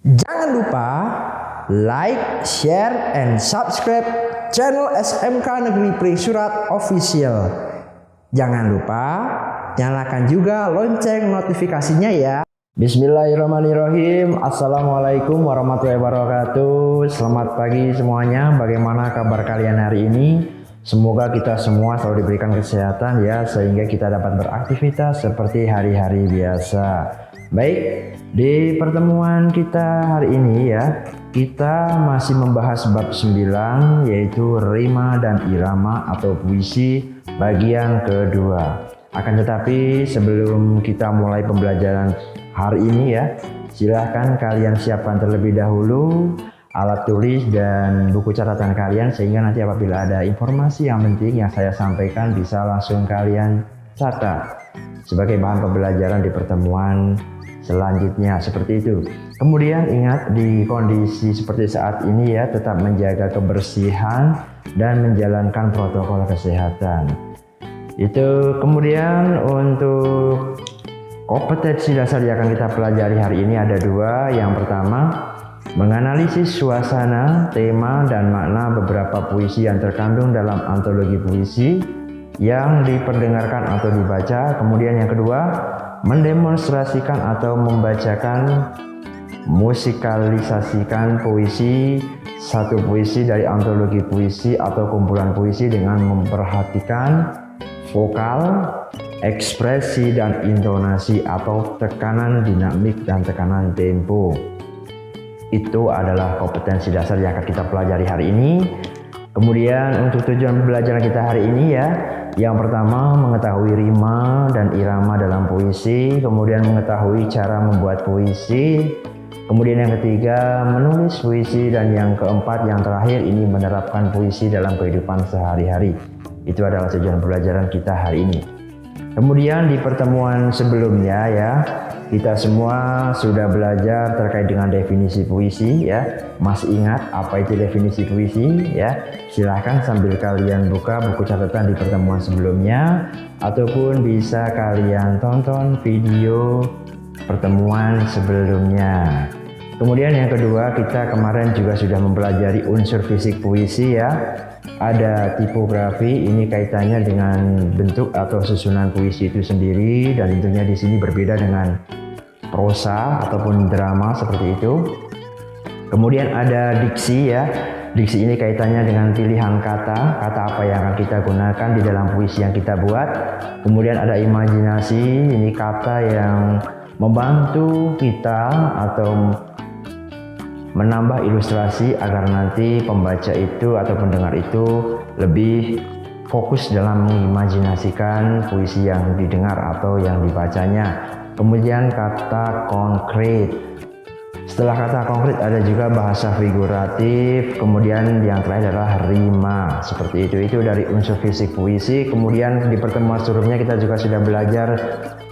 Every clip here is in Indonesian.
Jangan lupa like, share, and subscribe channel SMK Negeri Pri Surat Official. Jangan lupa nyalakan juga lonceng notifikasinya ya. Bismillahirrahmanirrahim. Assalamualaikum warahmatullahi wabarakatuh. Selamat pagi semuanya. Bagaimana kabar kalian hari ini? Semoga kita semua selalu diberikan kesehatan ya, sehingga kita dapat beraktivitas seperti hari-hari biasa. Baik, di pertemuan kita hari ini ya, kita masih membahas bab 9, yaitu rima dan irama atau puisi bagian kedua. Akan tetapi sebelum kita mulai pembelajaran hari ini ya, silahkan kalian siapkan terlebih dahulu alat tulis dan buku catatan kalian, sehingga nanti apabila ada informasi yang penting yang saya sampaikan bisa langsung kalian catat sebagai bahan pembelajaran di pertemuan selanjutnya, seperti itu. Kemudian ingat, di kondisi seperti saat ini ya, tetap menjaga kebersihan dan menjalankan protokol kesehatan. Itu. Kemudian untuk kompetensi dasar yang akan kita pelajari hari ini ada dua. Yang pertama, menganalisis suasana, tema, dan makna beberapa puisi yang terkandung dalam antologi puisi yang diperdengarkan atau dibaca. Kemudian yang kedua, mendemonstrasikan atau membacakan, musikalisasikan puisi, satu puisi dari antologi puisi atau kumpulan puisi dengan memperhatikan vokal, ekspresi, dan intonasi atau tekanan dinamik dan tekanan tempo. Itu adalah kompetensi dasar yang akan kita pelajari hari ini. Kemudian untuk tujuan pembelajaran kita hari ini ya, yang pertama mengetahui rima dan irama dalam puisi, kemudian mengetahui cara membuat puisi, kemudian yang ketiga menulis puisi, dan yang keempat yang terakhir ini menerapkan puisi dalam kehidupan sehari-hari. Itu adalah tujuan pembelajaran kita hari ini. Kemudian di pertemuan sebelumnya ya, kita semua sudah belajar terkait dengan definisi puisi ya. Masih ingat apa itu definisi puisi ya? Silahkan sambil kalian buka buku catatan di pertemuan sebelumnya, ataupun bisa kalian tonton video pertemuan sebelumnya. Kemudian yang kedua, kita kemarin juga sudah mempelajari unsur fisik puisi ya. Ada tipografi, ini kaitannya dengan bentuk atau susunan puisi itu sendiri, dan tentunya di sini berbeda dengan prosa ataupun drama seperti itu. Kemudian ada diksi ya. Diksi ini kaitannya dengan pilihan kata apa yang akan kita gunakan di dalam puisi yang kita buat. Kemudian ada imajinasi, ini kata yang membantu kita atau menambah ilustrasi agar nanti pembaca itu atau pendengar itu lebih fokus dalam mengimajinasikan puisi yang didengar atau yang dibacanya. Kemudian kata konkret. Setelah kata konkret ada juga bahasa figuratif. Kemudian yang terakhir adalah rima. Seperti itu. Itu dari unsur fisik puisi. Kemudian di pertemuan sebelumnya kita juga sudah belajar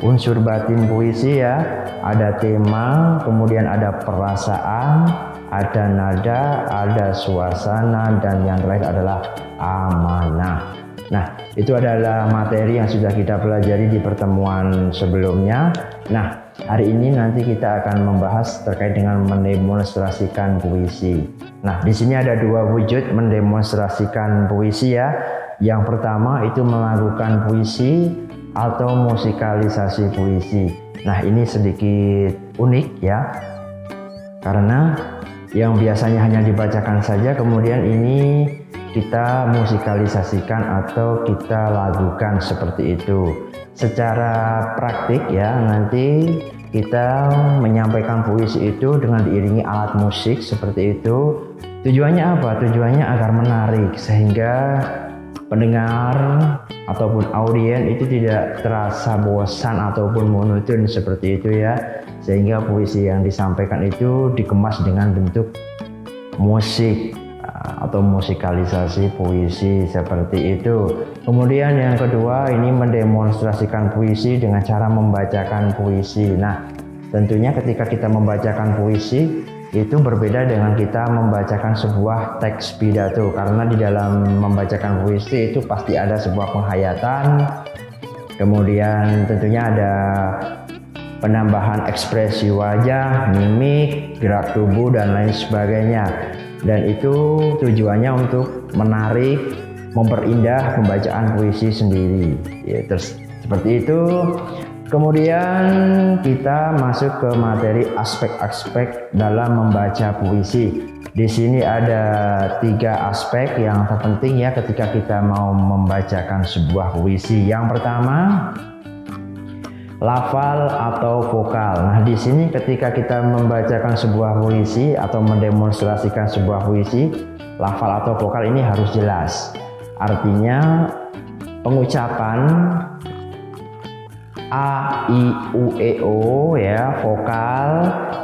unsur batin puisi ya. Ada tema, kemudian ada perasaan, ada nada, ada suasana, dan yang terakhir adalah amanah. Nah, itu adalah materi yang sudah kita pelajari di pertemuan sebelumnya. Nah, hari ini nanti kita akan membahas terkait dengan mendemonstrasikan puisi. Nah, di sini ada dua wujud mendemonstrasikan puisi ya. Yang pertama itu melakukan puisi atau musikalisasi puisi. Nah, ini sedikit unik ya, karena yang biasanya hanya dibacakan saja, kemudian ini kita musikalisasikan atau kita lagukan seperti itu. Secara praktik ya, nanti kita menyampaikan puisi itu dengan diiringi alat musik seperti itu. Tujuannya apa? Tujuannya agar menarik, sehingga pendengar ataupun audiens itu tidak terasa bosan ataupun monoton seperti itu ya, sehingga puisi yang disampaikan itu dikemas dengan bentuk musik atau musikalisasi puisi seperti itu. Kemudian yang kedua ini mendemonstrasikan puisi dengan cara membacakan puisi. Nah, tentunya ketika kita membacakan puisi itu berbeda dengan kita membacakan sebuah teks pidato, karena di dalam membacakan puisi itu pasti ada sebuah penghayatan, Kemudian tentunya ada penambahan ekspresi wajah, mimik, gerak tubuh dan lain sebagainya. Dan itu tujuannya untuk menarik, memperindah pembacaan puisi sendiri. Ya, terus seperti itu. Kemudian kita masuk ke materi aspek-aspek dalam membaca puisi. Di sini ada 3 aspek yang terpenting ya ketika kita mau membacakan sebuah puisi. Yang pertama, lafal atau vokal. Nah, di sini ketika kita membacakan sebuah puisi atau mendemonstrasikan sebuah puisi, lafal atau vokal ini harus jelas. Artinya pengucapan A, I, U, E, O ya, vokal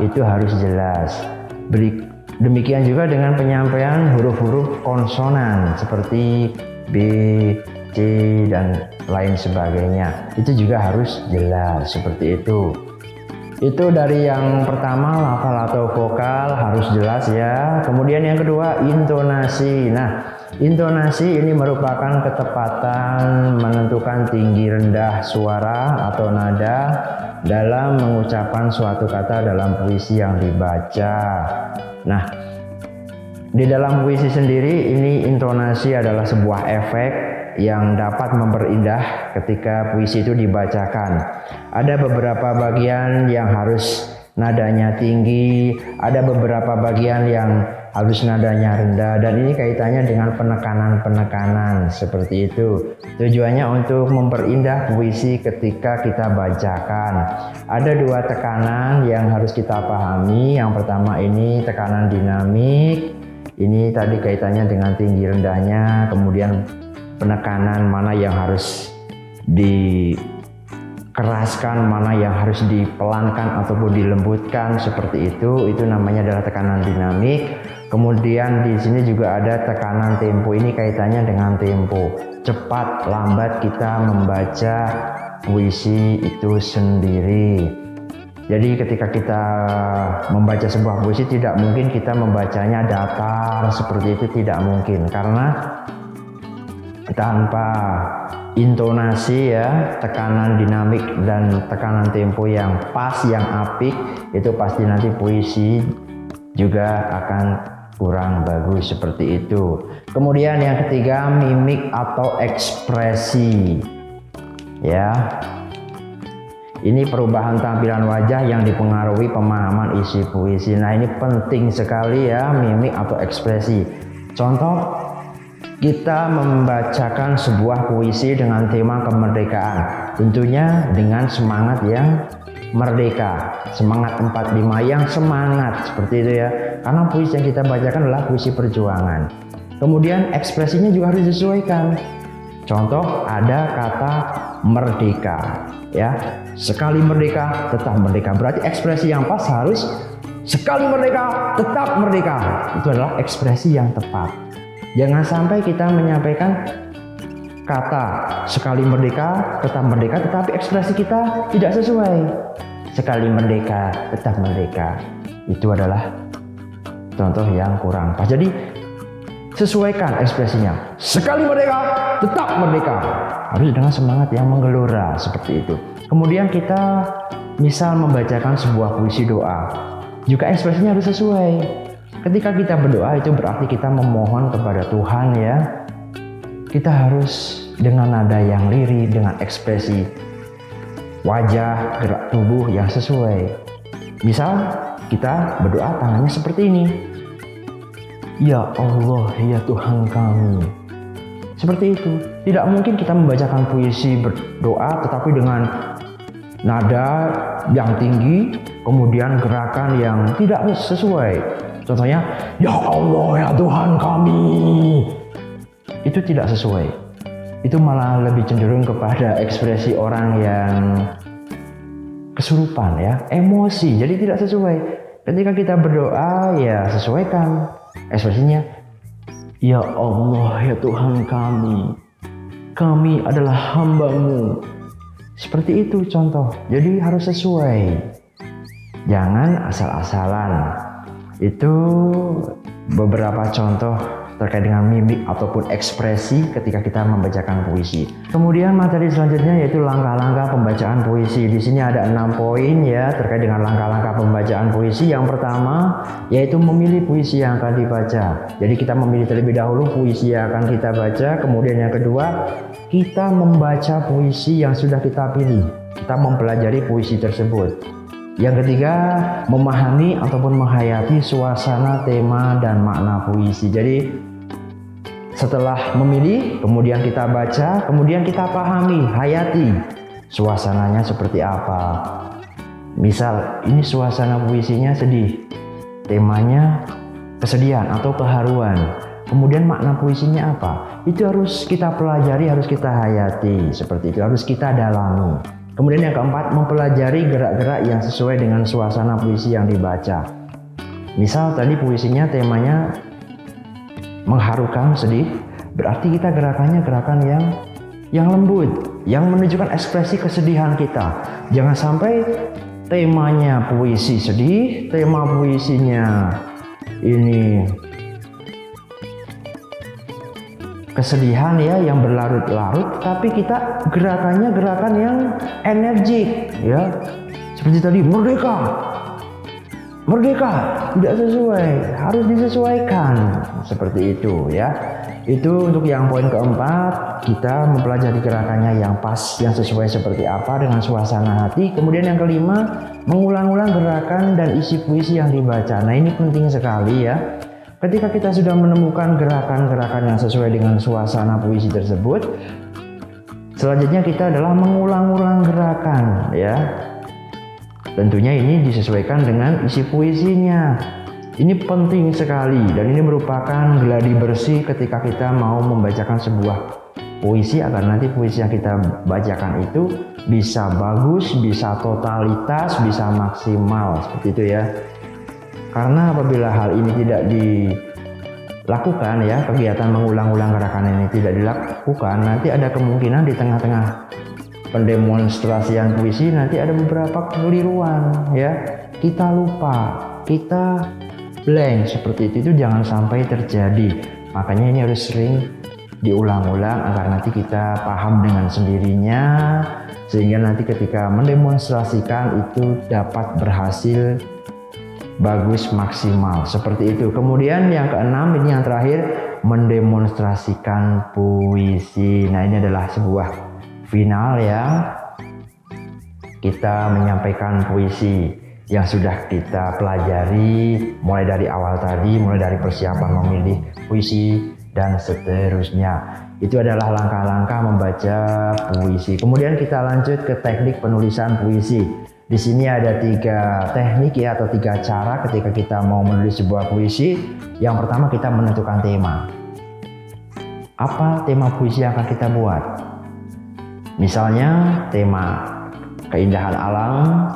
itu harus jelas. Demikian juga dengan penyampaian huruf-huruf konsonan seperti B, C dan lain sebagainya. Itu juga harus jelas seperti itu. Itu dari yang pertama, lafal atau vokal harus jelas ya. Kemudian yang kedua, intonasi. Nah, intonasi ini merupakan ketepatan menentukan tinggi rendah suara atau nada dalam mengucapkan suatu kata dalam puisi yang dibaca. Nah, di dalam puisi sendiri ini intonasi adalah sebuah efek yang dapat memperindah ketika puisi itu dibacakan. Ada beberapa bagian yang harus nadanya tinggi, ada beberapa bagian yang harus nadanya rendah, dan ini kaitannya dengan penekanan-penekanan seperti itu. Tujuannya untuk memperindah puisi ketika kita bacakan. Ada 2 tekanan yang harus kita pahami. Yang pertama ini tekanan dinamik. Ini tadi kaitannya dengan tinggi rendahnya, kemudian penekanan mana yang harus dikeraskan, mana yang harus dipelankan ataupun dilembutkan seperti itu namanya adalah tekanan dinamik. Kemudian di sini juga ada tekanan tempo, ini kaitannya dengan tempo, cepat lambat kita membaca puisi itu sendiri. Jadi ketika kita membaca sebuah puisi tidak mungkin kita membacanya datar seperti itu, tidak mungkin, karena tanpa intonasi ya, tekanan dinamik dan tekanan tempo yang pas, yang apik, itu pasti nanti puisi juga akan kurang bagus seperti itu. Kemudian yang ketiga, mimik atau ekspresi ya. Ini perubahan tampilan wajah yang dipengaruhi pemahaman isi puisi. Nah, ini penting sekali ya, mimik atau ekspresi. Contoh, kita membacakan sebuah puisi dengan tema kemerdekaan, tentunya dengan semangat yang merdeka, semangat 45 yang semangat seperti itu ya, karena puisi yang kita bacakan adalah puisi perjuangan. Kemudian ekspresinya juga harus disesuaikan. Contoh, ada kata merdeka ya, sekali merdeka tetap merdeka, berarti ekspresi yang pas harus sekali merdeka tetap merdeka. Itu adalah ekspresi yang tepat. Jangan sampai kita menyampaikan kata sekali merdeka tetap merdeka tetapi ekspresi kita tidak sesuai. Sekali merdeka tetap merdeka, itu adalah contoh yang kurang pas. Jadi sesuaikan ekspresinya, sekali merdeka tetap merdeka, harus dengan semangat yang menggelora seperti itu. Kemudian kita misal membacakan sebuah puisi doa, juga ekspresinya harus sesuai. Ketika kita berdoa itu berarti kita memohon kepada Tuhan ya. Kita harus dengan nada yang lirih, dengan ekspresi wajah, gerak tubuh yang sesuai. Misal kita berdoa tangannya seperti ini, ya Allah, ya Tuhan kami. Seperti itu. Tidak mungkin kita membacakan puisi berdoa tetapi dengan nada yang tinggi, kemudian gerakan yang tidak sesuai. Contohnya, ya Allah, ya Tuhan kami. Itu tidak sesuai. Itu malah lebih cenderung kepada ekspresi orang yang kesurupan ya, emosi. Jadi tidak sesuai. Ketika kita berdoa ya sesuaikan ekspresinya. Ya Allah, ya Tuhan kami adalah hamba-Mu. Seperti itu contoh. Jadi harus sesuai. Jangan asal-asalan. Itu beberapa contoh terkait dengan mimik ataupun ekspresi ketika kita membacakan puisi. Kemudian materi selanjutnya yaitu langkah-langkah pembacaan puisi. Di sini ada 6 poin ya terkait dengan langkah-langkah pembacaan puisi. Yang pertama yaitu memilih puisi yang akan dibaca. Jadi kita memilih terlebih dahulu puisi yang akan kita baca. Kemudian yang kedua, kita membaca puisi yang sudah kita pilih. Kita mempelajari puisi tersebut. Yang ketiga, memahami ataupun menghayati suasana, tema, dan makna puisi. Jadi setelah memilih, kemudian kita baca, kemudian kita pahami, hayati suasananya seperti apa. Misal, ini suasana puisinya sedih, temanya kesedihan atau keharuan. Kemudian makna puisinya apa? Itu harus kita pelajari, harus kita hayati, seperti itu, harus kita dalami. Kemudian yang keempat, mempelajari gerak-gerak yang sesuai dengan suasana puisi yang dibaca. Misal tadi puisinya temanya mengharukan, sedih, berarti kita gerakannya gerakan yang lembut, yang menunjukkan ekspresi kesedihan kita. Jangan sampai temanya puisi sedih, tema puisinya ini kesedihan ya yang berlarut-larut, tapi kita gerakannya gerakan yang energik ya, seperti tadi merdeka tidak sesuai, harus disesuaikan seperti itu ya. Itu untuk yang poin keempat, kita mempelajari gerakannya yang pas, yang sesuai seperti apa dengan suasana hati. Kemudian yang kelima, mengulang-ulang gerakan dan isi puisi yang dibaca. Nah ini penting sekali ya. Ketika kita sudah menemukan gerakan-gerakan yang sesuai dengan suasana puisi tersebut, selanjutnya kita adalah mengulang-ulang gerakan ya. Tentunya ini disesuaikan dengan isi puisinya. Ini penting sekali dan ini merupakan gladi bersih ketika kita mau membacakan sebuah puisi agar nanti puisi yang kita bacakan itu bisa bagus, bisa totalitas, bisa maksimal seperti itu ya. Karena apabila hal ini tidak dilakukan ya, kegiatan mengulang-ulang gerakan ini tidak dilakukan, nanti ada kemungkinan di tengah-tengah pendemonstrasian puisi nanti ada beberapa kekeliruan ya. Kita lupa, kita blank seperti itu jangan sampai terjadi. Makanya ini harus sering diulang-ulang agar nanti kita paham dengan sendirinya, sehingga nanti ketika mendemonstrasikan itu dapat berhasil bagus, maksimal seperti itu. Kemudian yang keenam, ini yang terakhir, mendemonstrasikan puisi. Nah ini adalah sebuah final ya, kita menyampaikan puisi yang sudah kita pelajari mulai dari awal tadi, mulai dari persiapan memilih puisi dan seterusnya. Itu adalah langkah-langkah membaca puisi. Kemudian kita lanjut ke teknik penulisan puisi. Di sini ada 3 teknik ya, atau 3 cara ketika kita mau menulis sebuah puisi. Yang pertama, kita menentukan tema. Apa tema puisi yang akan kita buat? Misalnya tema keindahan alam,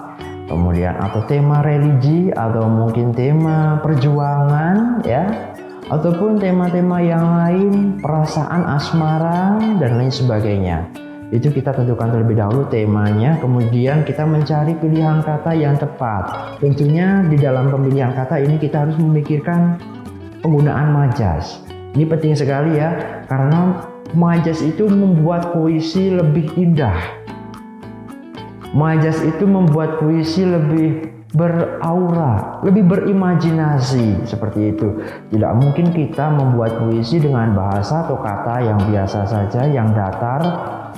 kemudian atau tema religi, atau mungkin tema perjuangan ya, ataupun tema-tema yang lain, perasaan asmara dan lain sebagainya. Itu kita tentukan terlebih dahulu temanya, kemudian kita mencari pilihan kata yang tepat. Tentunya di dalam pemilihan kata ini kita harus memikirkan penggunaan majas. Ini penting sekali ya, karena majas itu membuat puisi lebih indah. Majas itu membuat puisi lebih beraura, lebih berimajinasi seperti itu. Tidak mungkin kita membuat puisi dengan bahasa atau kata yang biasa saja, yang datar,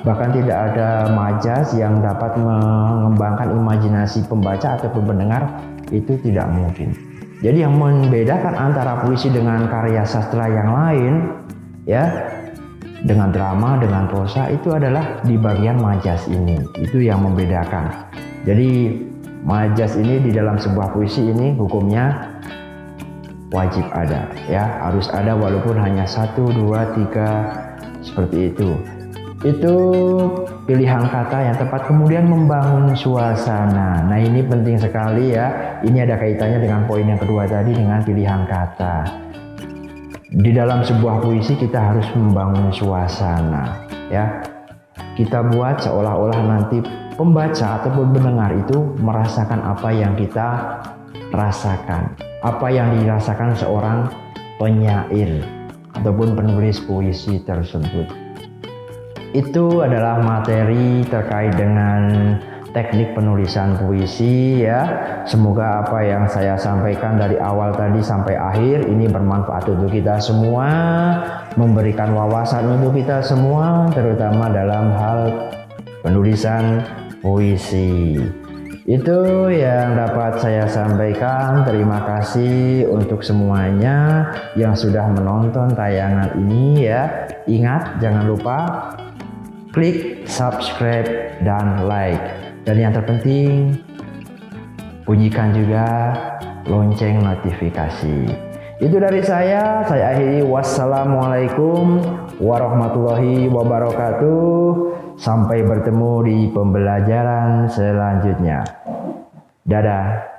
bahkan tidak ada majas yang dapat mengembangkan imajinasi pembaca ataupun pendengar, itu tidak mungkin. Jadi yang membedakan antara puisi dengan karya sastra yang lain ya, dengan drama, dengan prosa, itu adalah di bagian majas ini. Itu yang membedakan. Jadi majas ini di dalam sebuah puisi ini hukumnya wajib ada ya, harus ada walaupun hanya 1, 2, 3 seperti itu. Itu pilihan kata yang tepat, kemudian membangun suasana. Nah ini penting sekali ya, ini ada kaitannya dengan poin yang kedua tadi, dengan pilihan kata. Di dalam sebuah puisi kita harus membangun suasana ya. Kita buat seolah-olah nanti pembaca ataupun pendengar itu merasakan apa yang kita rasakan, apa yang dirasakan seorang penyair. ataupun penulis puisi tersebut. Itu adalah materi terkait dengan teknik penulisan puisi ya. Semoga apa yang saya sampaikan dari awal tadi sampai akhir ini bermanfaat untuk kita semua, memberikan wawasan untuk kita semua, terutama dalam hal penulisan puisi. Itu yang dapat saya sampaikan. Terima kasih untuk semuanya yang sudah menonton tayangan ini ya. Ingat, jangan lupa klik subscribe dan like. Dan yang terpenting, bunyikan juga lonceng notifikasi. Itu dari saya akhiri. Wassalamualaikum warahmatullahi wabarakatuh. Sampai bertemu di pembelajaran selanjutnya. Dadah.